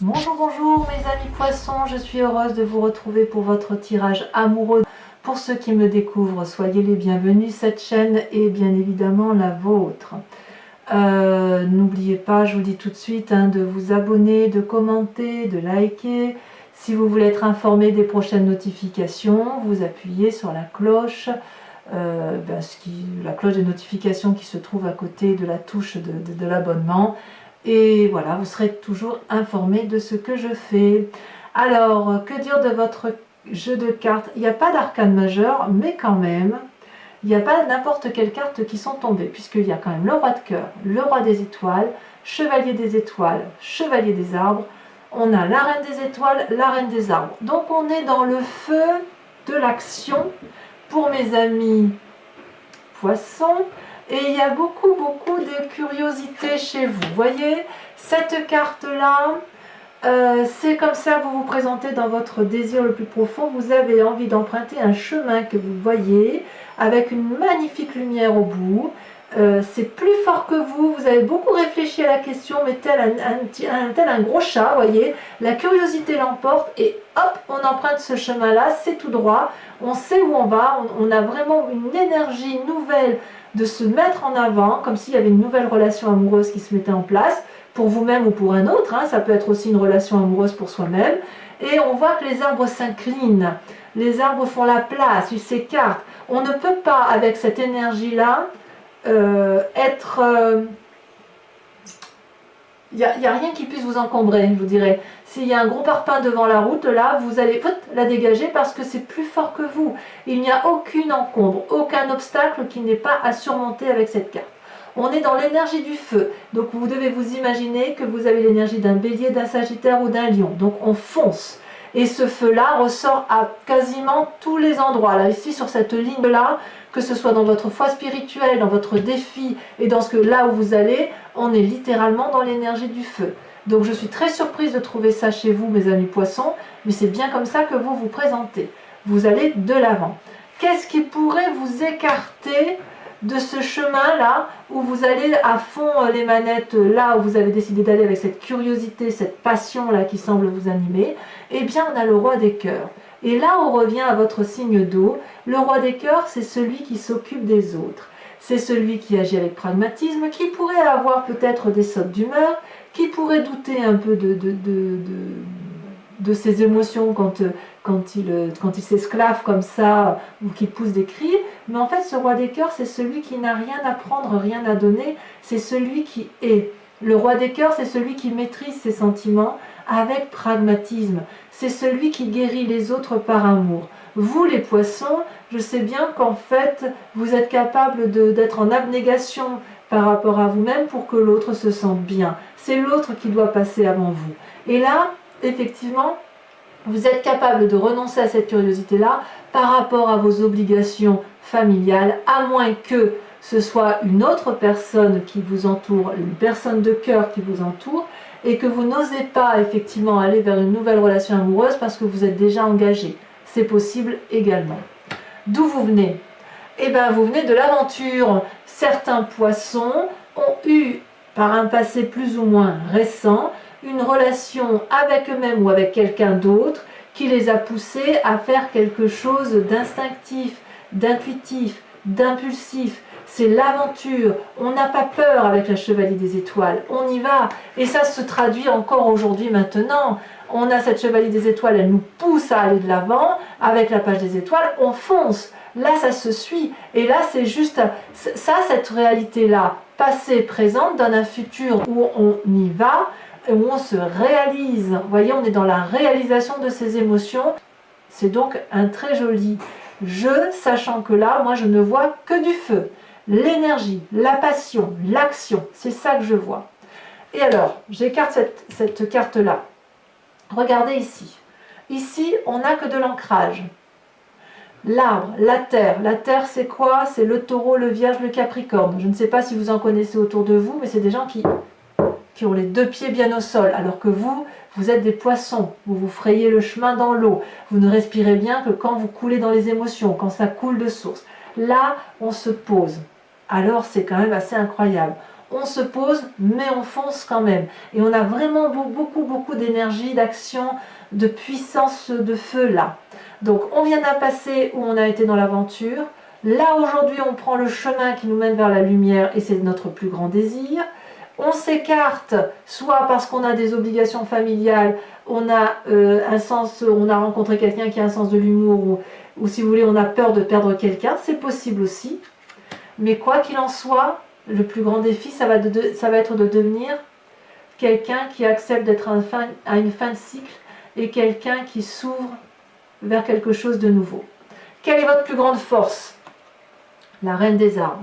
Bonjour, bonjour mes amis poissons, je suis heureuse de vous retrouver pour votre tirage amoureux. Pour ceux qui me découvrent, soyez les bienvenus, cette chaîne est bien évidemment la vôtre. N'oubliez pas, je vous le dis tout de suite, de vous abonner, de commenter, de liker. Si vous voulez être informé des prochaines notifications, vous appuyez sur la cloche, la cloche des notifications qui se trouve à côté de la touche de l'abonnement. Et voilà, vous serez toujours informé de ce que je fais. Alors, que dire de votre jeu de cartes? Il n'y a pas d'arcane majeur, mais quand même, il n'y a pas n'importe quelle carte qui sont tombées, puisqu'il y a quand même le roi de cœur, le roi des étoiles, chevalier des étoiles, chevalier des arbres. On a la reine des étoiles, la reine des arbres. Donc on est dans le feu de l'action pour mes amis poissons. Et il y a beaucoup de curiosité chez vous. Vous voyez, cette carte-là, c'est comme ça que vous vous présentez dans votre désir le plus profond. Vous avez envie d'emprunter un chemin que vous voyez, avec une magnifique lumière au bout. C'est plus fort que vous. Vous avez beaucoup réfléchi à la question, mais tel un gros chat, vous voyez. La curiosité l'emporte et hop, on emprunte ce chemin-là, c'est tout droit. On sait où on va, on a vraiment une énergie nouvelle de se mettre en avant, comme s'il y avait une nouvelle relation amoureuse qui se mettait en place, pour vous-même ou pour un autre, ça peut être aussi une relation amoureuse pour soi-même, et on voit que les arbres s'inclinent, les arbres font la place, ils s'écartent. On ne peut pas, avec cette énergie-là, être... Il n'y a rien qui puisse vous encombrer, je vous dirais. S'il y a un gros parpaing devant la route, là, vous allez la dégager parce que c'est plus fort que vous. Il n'y a aucune encombre, aucun obstacle qui n'est pas à surmonter avec cette carte. On est dans l'énergie du feu. Donc vous devez vous imaginer que vous avez l'énergie d'un bélier, d'un sagittaire ou d'un lion. Donc on fonce. Et ce feu-là ressort à quasiment tous les endroits. Là, ici, sur cette ligne-là, que ce soit dans votre foi spirituelle, dans votre défi et dans là où vous allez, on est littéralement dans l'énergie du feu. Donc je suis très surprise de trouver ça chez vous, mes amis poissons, mais c'est bien comme ça que vous vous présentez. Vous allez de l'avant. Qu'est-ce qui pourrait vous écarter de ce chemin-là où vous allez à fond les manettes, là où vous avez décidé d'aller avec cette curiosité, cette passion-là qui semble vous animer? Eh bien, on a le roi des cœurs. Et là, on revient à votre signe d'eau. Le roi des cœurs, c'est celui qui s'occupe des autres. C'est celui qui agit avec pragmatisme, qui pourrait avoir peut-être des sautes d'humeur, qui pourrait douter un peu de ses émotions quand il s'esclave comme ça, ou qu'il pousse des cris. Mais en fait, ce roi des cœurs, c'est celui qui n'a rien à prendre, rien à donner. C'est celui qui est. Le roi des cœurs, c'est celui qui maîtrise ses sentiments avec pragmatisme. C'est celui qui guérit les autres par amour. Vous, les poissons, je sais bien qu'en fait, vous êtes capable d'être en abnégation par rapport à vous-même pour que l'autre se sente bien. C'est l'autre qui doit passer avant vous. Et là, effectivement, vous êtes capable de renoncer à cette curiosité-là par rapport à vos obligations familiales, à moins que ce soit une autre personne qui vous entoure, une personne de cœur qui vous entoure, et que vous n'osez pas effectivement aller vers une nouvelle relation amoureuse parce que vous êtes déjà engagé. C'est possible également. D'où vous venez? Eh bien, vous venez de l'aventure. Certains poissons ont eu, par un passé plus ou moins récent, une relation avec eux-mêmes ou avec quelqu'un d'autre qui les a poussés à faire quelque chose d'instinctif, d'intuitif, d'impulsif. C'est l'aventure, on n'a pas peur avec la chevalier des étoiles, on y va. Et ça se traduit encore aujourd'hui maintenant. On a cette chevalier des étoiles, elle nous pousse à aller de l'avant, avec la page des étoiles, on fonce. Là, ça se suit. Et là, c'est juste ça, cette réalité-là, passée, présente, donne un futur où on y va, où on se réalise. Vous voyez, on est dans la réalisation de ses émotions. C'est donc un très joli jeu, sachant que là, moi, je ne vois que du feu. L'énergie, la passion, l'action, c'est ça que je vois. Et alors, j'écarte cette carte-là. Regardez ici. Ici, on n'a que de l'ancrage. L'arbre, la terre c'est quoi? C'est le taureau, le vierge, le capricorne. Je ne sais pas si vous en connaissez autour de vous, mais c'est des gens qui ont les deux pieds bien au sol, alors que vous êtes des poissons, vous vous frayez le chemin dans l'eau, vous ne respirez bien que quand vous coulez dans les émotions, quand ça coule de source. Là, on se pose. Alors c'est quand même assez incroyable. on se pose, mais on fonce quand même. Et on a vraiment beaucoup d'énergie, d'action, de puissance de feu là. Donc on vient d'un passé où on a été dans l'aventure. Là aujourd'hui on prend le chemin qui nous mène vers la lumière et c'est notre plus grand désir. On s'écarte, soit parce qu'on a des obligations familiales, on a on a rencontré quelqu'un qui a un sens de l'humour, ou si vous voulez, on a peur de perdre quelqu'un, c'est possible aussi. Mais quoi qu'il en soit, le plus grand défi, ça va être de devenir quelqu'un qui accepte d'être à une fin de cycle et quelqu'un qui s'ouvre vers quelque chose de nouveau. Quelle est votre plus grande force? La reine des arbres.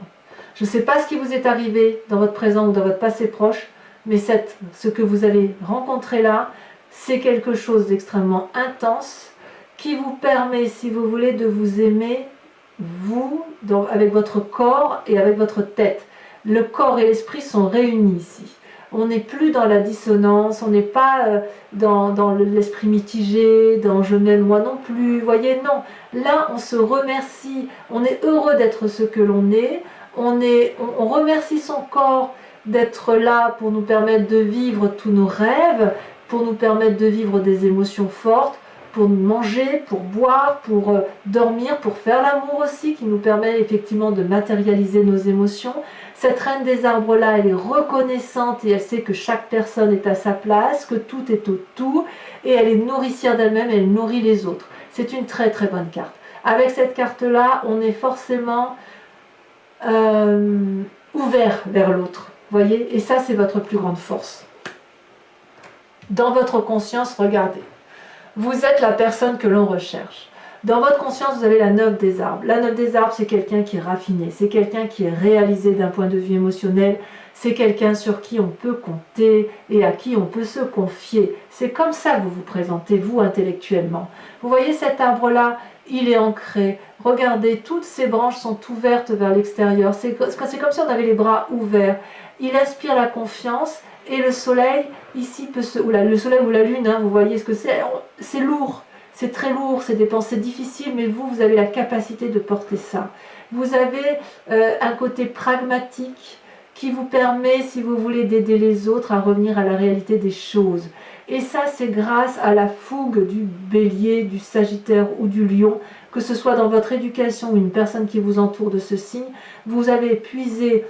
Je ne sais pas ce qui vous est arrivé dans votre présent ou dans votre passé proche, mais ce que vous allez rencontrer là, c'est quelque chose d'extrêmement intense qui vous permet, si vous voulez, de vous aimer, vous, avec votre corps et avec votre tête. Le corps et l'esprit sont réunis ici. On n'est plus dans la dissonance, on n'est pas dans l'esprit mitigé, dans je m'aime moi non plus, voyez, non. Là, on se remercie, on est heureux d'être ce que l'on est, on remercie son corps d'être là pour nous permettre de vivre tous nos rêves, pour nous permettre de vivre des émotions fortes, pour manger, pour boire, pour dormir, pour faire l'amour aussi, qui nous permet effectivement de matérialiser nos émotions. Cette reine des arbres-là, elle est reconnaissante et elle sait que chaque personne est à sa place, que tout est au tout, et elle est nourricière d'elle-même, elle nourrit les autres. C'est une très très bonne carte. Avec cette carte-là, on est forcément ouvert vers l'autre, voyez, et ça c'est votre plus grande force. Dans votre conscience, regardez, vous êtes la personne que l'on recherche. Dans votre conscience, vous avez la 9 des arbres. La 9 des arbres, c'est quelqu'un qui est raffiné, c'est quelqu'un qui est réalisé d'un point de vue émotionnel, c'est quelqu'un sur qui on peut compter et à qui on peut se confier. C'est comme ça que vous vous présentez, vous, intellectuellement. Vous voyez cet arbre-là, il est ancré. Regardez, toutes ses branches sont ouvertes vers l'extérieur. C'est comme si on avait les bras ouverts. Il inspire la confiance et le soleil, ici, le soleil ou la lune, hein, vous voyez ce que c'est lourd. C'est très lourd, c'est des pensées difficiles, mais vous avez la capacité de porter ça. Vous avez un côté pragmatique qui vous permet, si vous voulez, d'aider les autres à revenir à la réalité des choses. Et ça, c'est grâce à la fougue du bélier, du sagittaire ou du lion, que ce soit dans votre éducation ou une personne qui vous entoure de ce signe, vous avez puisé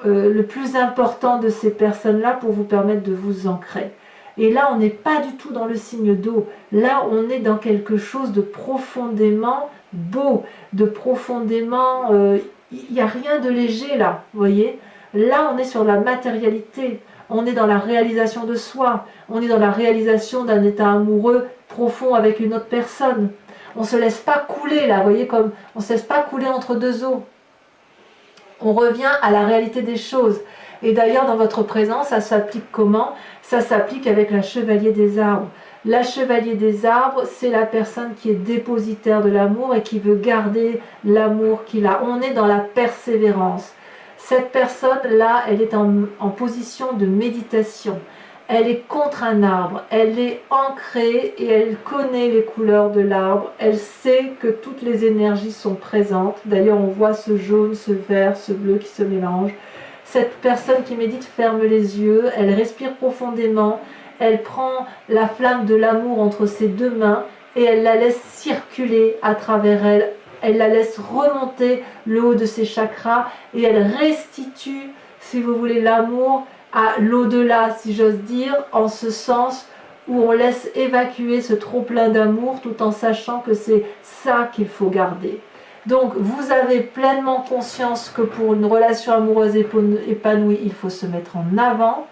le plus important de ces personnes-là pour vous permettre de vous ancrer. Et là, on n'est pas du tout dans le signe d'eau. Là, on est dans quelque chose de profondément beau, de profondément... Il n'y a rien de léger là, vous voyez. Là, on est sur la matérialité. On est dans la réalisation de soi. On est dans la réalisation d'un état amoureux profond avec une autre personne. On ne se laisse pas couler là, vous voyez, comme on ne se laisse pas couler entre deux eaux. On revient à la réalité des choses. Et d'ailleurs, dans votre présent, ça s'applique comment? Ça s'applique avec la chevalier des arbres. La chevalier des arbres, c'est la personne qui est dépositaire de l'amour et qui veut garder l'amour qu'il a. On est dans la persévérance. Cette personne-là, elle est en position de méditation. Elle est contre un arbre, elle est ancrée et elle connaît les couleurs de l'arbre. Elle sait que toutes les énergies sont présentes. D'ailleurs, on voit ce jaune, ce vert, ce bleu qui se mélangent. Cette personne qui médite ferme les yeux, elle respire profondément, elle prend la flamme de l'amour entre ses deux mains et elle la laisse circuler à travers elle. Elle la laisse remonter le haut de ses chakras et elle restitue, si vous voulez, l'amour à l'au-delà, si j'ose dire, en ce sens où on laisse évacuer ce trop-plein d'amour tout en sachant que c'est ça qu'il faut garder. Donc, vous avez pleinement conscience que pour une relation amoureuse épanouie, il faut se mettre en avant.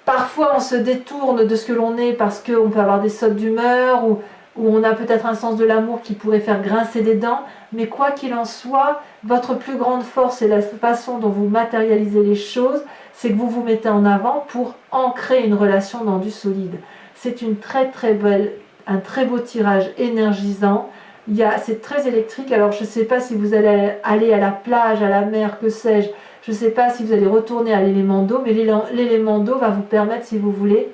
Parfois, on se détourne de ce que l'on est parce qu'on peut avoir des sautes d'humeur ou on a peut-être un sens de l'amour qui pourrait faire grincer des dents. Mais quoi qu'il en soit, votre plus grande force et la façon dont vous matérialisez les choses, c'est que vous vous mettez en avant pour ancrer une relation dans du solide. C'est une un très beau tirage énergisant. C'est très électrique, alors je ne sais pas si vous allez aller à la plage, à la mer, que sais-je. Je ne sais pas si vous allez retourner à l'élément d'eau, mais l'élément d'eau va vous permettre, si vous voulez,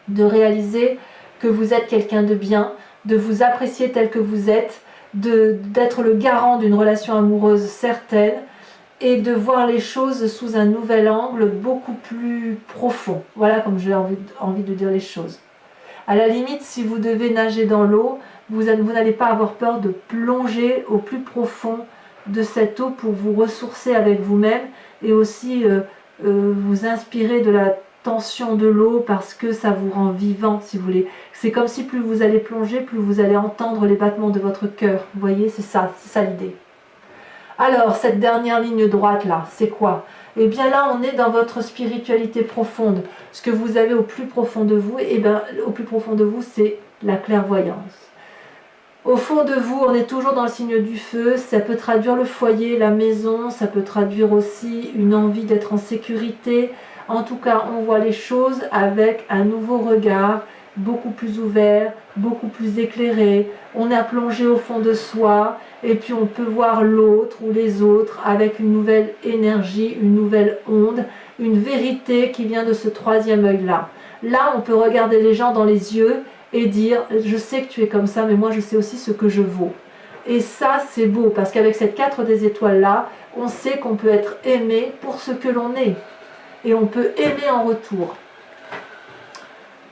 de réaliser que vous êtes quelqu'un de bien, de vous apprécier tel que vous êtes, d'être le garant d'une relation amoureuse certaine et de voir les choses sous un nouvel angle beaucoup plus profond. Voilà comme j'ai envie de dire les choses. À la limite, si vous devez nager dans l'eau, vous n'allez pas avoir peur de plonger au plus profond de cette eau pour vous ressourcer avec vous-même et aussi vous inspirer de la tension de l'eau parce que ça vous rend vivant, si vous voulez. C'est comme si plus vous allez plonger, plus vous allez entendre les battements de votre cœur. Vous voyez, c'est ça l'idée. Alors, cette dernière ligne droite là, c'est quoi? Eh bien là, on est dans votre spiritualité profonde. Ce que vous avez au plus profond de vous, eh bien, au plus profond de vous, c'est la clairvoyance. Au fond de vous, on est toujours dans le signe du feu. Ça peut traduire le foyer, la maison. Ça peut traduire aussi une envie d'être en sécurité. En tout cas, on voit les choses avec un nouveau regard, beaucoup plus ouvert, beaucoup plus éclairé. On est plongé au fond de soi. Et puis on peut voir l'autre ou les autres avec une nouvelle énergie, une nouvelle onde, une vérité qui vient de ce troisième œil-là. Là, on peut regarder les gens dans les yeux et dire « je sais que tu es comme ça, mais moi je sais aussi ce que je vaux ». Et ça, c'est beau, parce qu'avec cette 4 des étoiles-là, on sait qu'on peut être aimé pour ce que l'on est. Et on peut aimer en retour.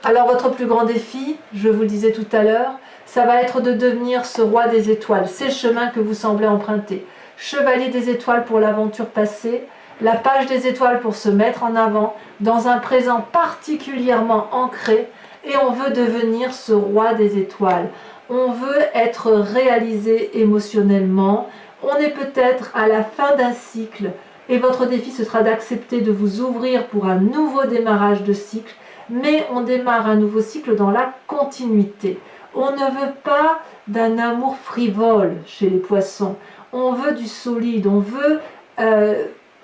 Alors votre plus grand défi, je vous le disais tout à l'heure, ça va être de devenir ce roi des étoiles. C'est le chemin que vous semblez emprunter. Chevalier des étoiles pour l'aventure passée, la page des étoiles pour se mettre en avant, dans un présent particulièrement ancré, et on veut devenir ce roi des étoiles. On veut être réalisé émotionnellement. On est peut-être à la fin d'un cycle, et votre défi ce sera d'accepter de vous ouvrir pour un nouveau démarrage de cycle, mais on démarre un nouveau cycle dans la continuité. On ne veut pas d'un amour frivole chez les poissons. On veut du solide, on veut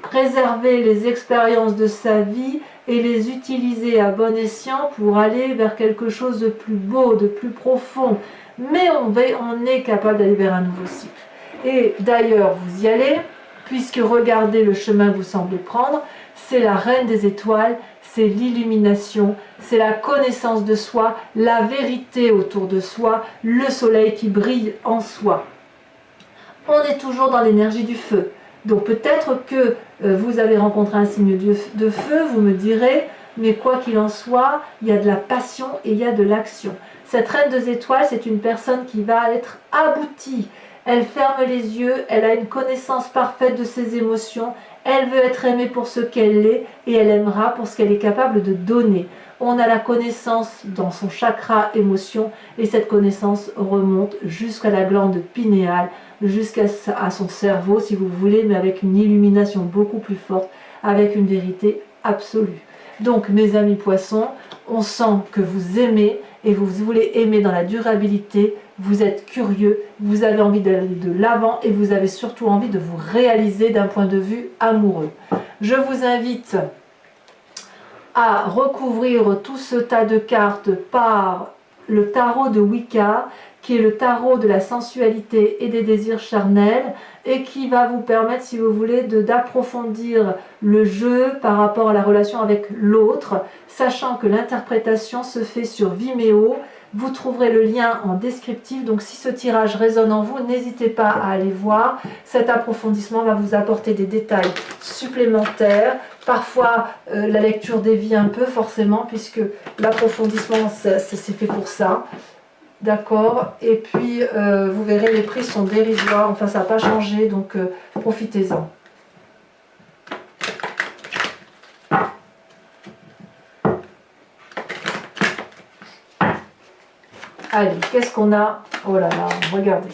préserver les expériences de sa vie et les utiliser à bon escient pour aller vers quelque chose de plus beau, de plus profond. Mais on est capable d'aller vers un nouveau cycle. Et d'ailleurs, vous y allez, puisque regardez le chemin que vous semblez prendre, c'est la reine des étoiles, c'est l'illumination, c'est la connaissance de soi, la vérité autour de soi, le soleil qui brille en soi. On est toujours dans l'énergie du feu. Donc peut-être que vous avez rencontré un signe de feu, vous me direz, mais quoi qu'il en soit, il y a de la passion et il y a de l'action. Cette reine des étoiles, c'est une personne qui va être aboutie. Elle ferme les yeux, elle a une connaissance parfaite de ses émotions, elle veut être aimée pour ce qu'elle est et elle aimera pour ce qu'elle est capable de donner. On a la connaissance dans son chakra émotion et cette connaissance remonte jusqu'à la glande pinéale, jusqu'à son cerveau si vous voulez, mais avec une illumination beaucoup plus forte, avec une vérité absolue. Donc mes amis poissons, on sent que vous aimez et vous voulez aimer dans la durabilité, vous êtes curieux, vous avez envie d'aller de l'avant et vous avez surtout envie de vous réaliser d'un point de vue amoureux. Je vous invite à recouvrir tout ce tas de cartes par le tarot de Wicca, qui est le tarot de la sensualité et des désirs charnels, et qui va vous permettre, si vous voulez, d'approfondir le jeu par rapport à la relation avec l'autre, sachant que l'interprétation se fait sur Vimeo. Vous trouverez le lien en descriptif, donc si ce tirage résonne en vous, n'hésitez pas à aller voir. Cet approfondissement va vous apporter des détails supplémentaires. Parfois, la lecture dévie un peu, forcément, puisque l'approfondissement, c'est fait pour ça. D'accord. Et puis, vous verrez, les prix sont dérisoires. Enfin, ça n'a pas changé, donc profitez-en. Allez, qu'est-ce qu'on a? Oh là là, regardez.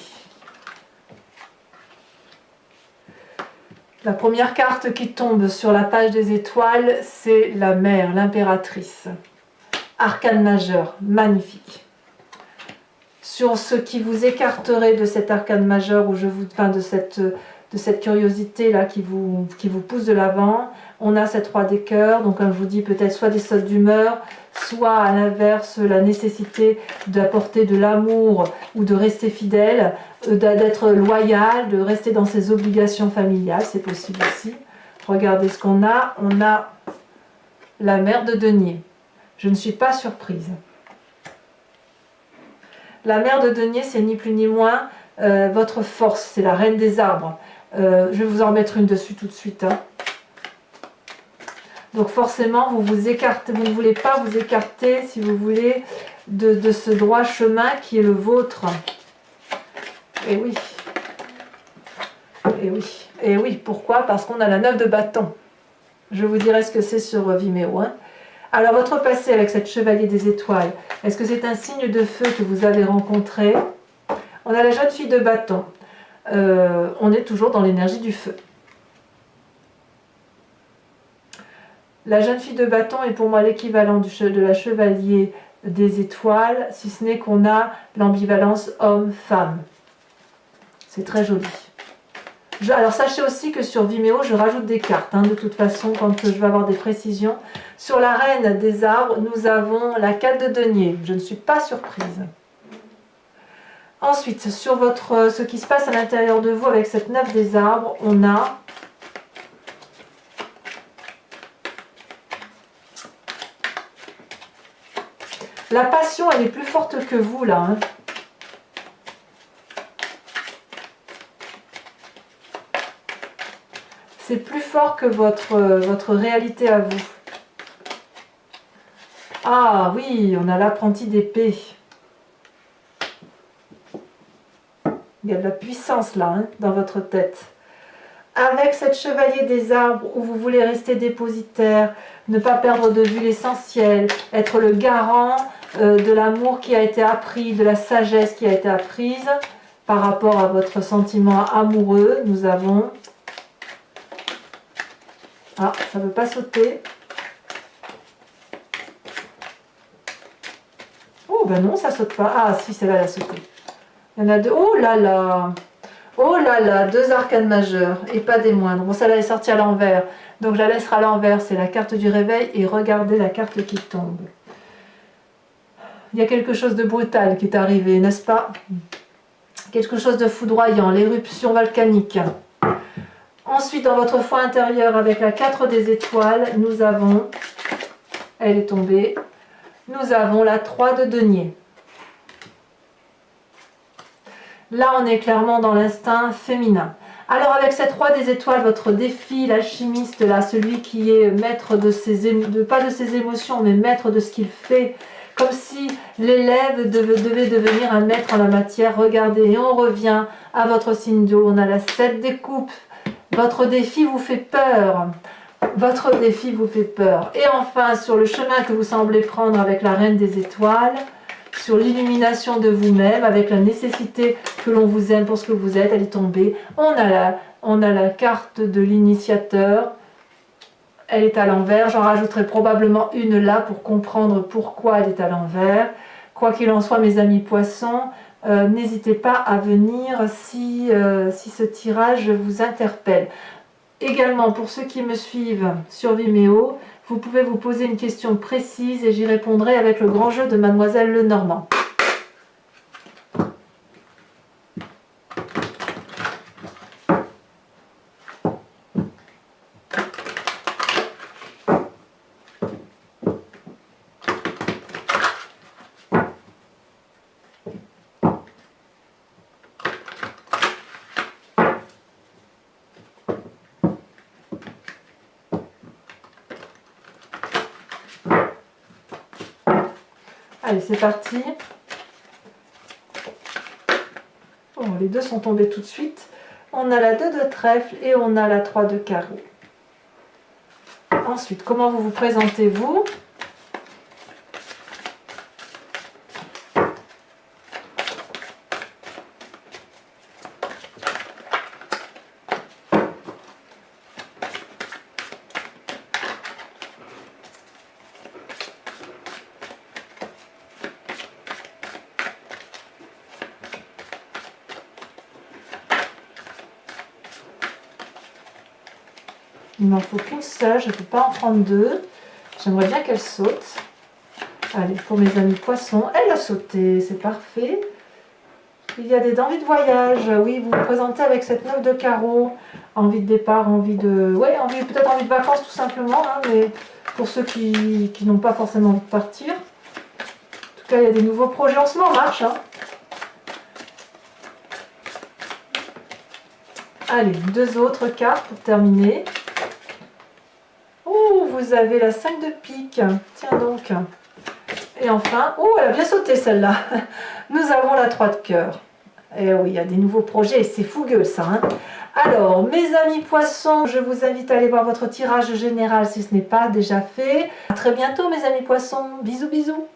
La première carte qui tombe sur la page des étoiles, c'est la mère, l'impératrice. Arcane majeur, magnifique. Sur ce qui vous écarterait de cet arcane majeur, de cette curiosité-là qui vous pousse de l'avant, on a cette roi des cœurs, donc comme je vous dis, peut-être soit des sautes d'humeur, soit à l'inverse, la nécessité d'apporter de l'amour ou de rester fidèle, d'être loyal, de rester dans ses obligations familiales, c'est possible aussi. Regardez ce qu'on a. On a la mère de denier. Je ne suis pas surprise. La mère de denier, c'est ni plus ni moins votre force, c'est la reine des arbres. Je vais vous en remettre une dessus tout de suite. Hein. Donc forcément, vous vous écartez, vous ne voulez pas vous écarter, si vous voulez, de ce droit chemin qui est le vôtre. Et oui. Et oui. Et oui, pourquoi? Parce qu'on a la 9 de bâton. Je vous dirai ce que c'est sur Vimeo. Hein. Alors, votre passé avec cette chevalier des étoiles, est-ce que c'est un signe de feu que vous avez rencontré? On a la jeune fille de bâton. On est toujours dans l'énergie du feu. La jeune fille de bâton est pour moi l'équivalent de la chevalier des étoiles, si ce n'est qu'on a l'ambivalence homme-femme. C'est très joli. Alors sachez aussi que sur Vimeo, je rajoute des cartes. Hein, de toute façon, quand je vais avoir des précisions. Sur la reine des arbres, nous avons la 4 de denier. Je ne suis pas surprise. Ensuite, sur ce qui se passe à l'intérieur de vous avec cette 9 des arbres, on a la passion, elle est plus forte que vous là. Hein. C'est plus fort que votre réalité à vous. Ah oui, on a l'apprenti d'épée. Il y a de la puissance là, hein, dans votre tête. Avec cette chevalier des arbres où vous voulez rester dépositaire, ne pas perdre de vue l'essentiel, être le garant de l'amour qui a été appris, de la sagesse qui a été apprise par rapport à votre sentiment amoureux, nous avons... Ah, ça ne veut pas sauter. Oh, ben non, ça ne saute pas. Ah, si, celle-là, elle a sauté. Il y en a deux. Oh là là! Oh là là, 2 arcanes majeures, et pas des moindres. Bon, celle-là est sortie à l'envers, donc je la laisserai à l'envers. C'est la carte du réveil, et regardez la carte qui tombe. Il y a quelque chose de brutal qui est arrivé, n'est-ce pas? Quelque chose de foudroyant, l'éruption volcanique. Ensuite, dans votre foi intérieure, avec la 4 des étoiles, nous avons, elle est tombée, nous avons la 3 de denier. Là, on est clairement dans l'instinct féminin. Alors, avec cette 3 des étoiles, votre défi, l'alchimiste, là, celui qui est maître pas de ses émotions, mais maître de ce qu'il fait, comme si l'élève devait devenir un maître en la matière. Regardez, et on revient à votre signe d'eau. On a la 7 des coupes. Votre défi vous fait peur. Votre défi vous fait peur. Et enfin, sur le chemin que vous semblez prendre avec la reine des étoiles, sur l'illumination de vous-même, avec la nécessité que l'on vous aime pour ce que vous êtes, elle est tombée. On a la carte de l'initiateur. Elle est à l'envers. J'en rajouterai probablement une là pour comprendre pourquoi elle est à l'envers. Quoi qu'il en soit, mes amis poissons, n'hésitez pas à venir si ce tirage vous interpelle. Également, pour ceux qui me suivent sur Vimeo, vous pouvez vous poser une question précise et j'y répondrai avec le grand jeu de Mademoiselle Lenormand. Allez, c'est parti. Bon, les deux sont tombés tout de suite. On a la 2 de trèfle et on a la 3 de carreau. Ensuite, comment vous vous présentez-vous? Il m'en faut qu'une seule, je ne peux pas en prendre 2. J'aimerais bien qu'elle saute. Allez, pour mes amis poissons, elle a sauté, c'est parfait. Il y a des envies de voyage, oui, vous vous présentez avec cette 9 de carreau. Envie de départ, envie de... Ouais, peut-être envie de vacances tout simplement, hein, mais pour ceux qui n'ont pas forcément envie de partir. En tout cas, il y a des nouveaux projets en marche. Hein. Allez, deux autres cartes pour terminer. Oh, vous avez la 5 de pique. Tiens donc. Et enfin, oh, elle a bien sauté celle-là. Nous avons la 3 de cœur. Et oui, il y a des nouveaux projets, c'est fougueux ça. Hein. Alors, mes amis poissons, je vous invite à aller voir votre tirage général si ce n'est pas déjà fait. À très bientôt mes amis poissons. Bisous, bisous.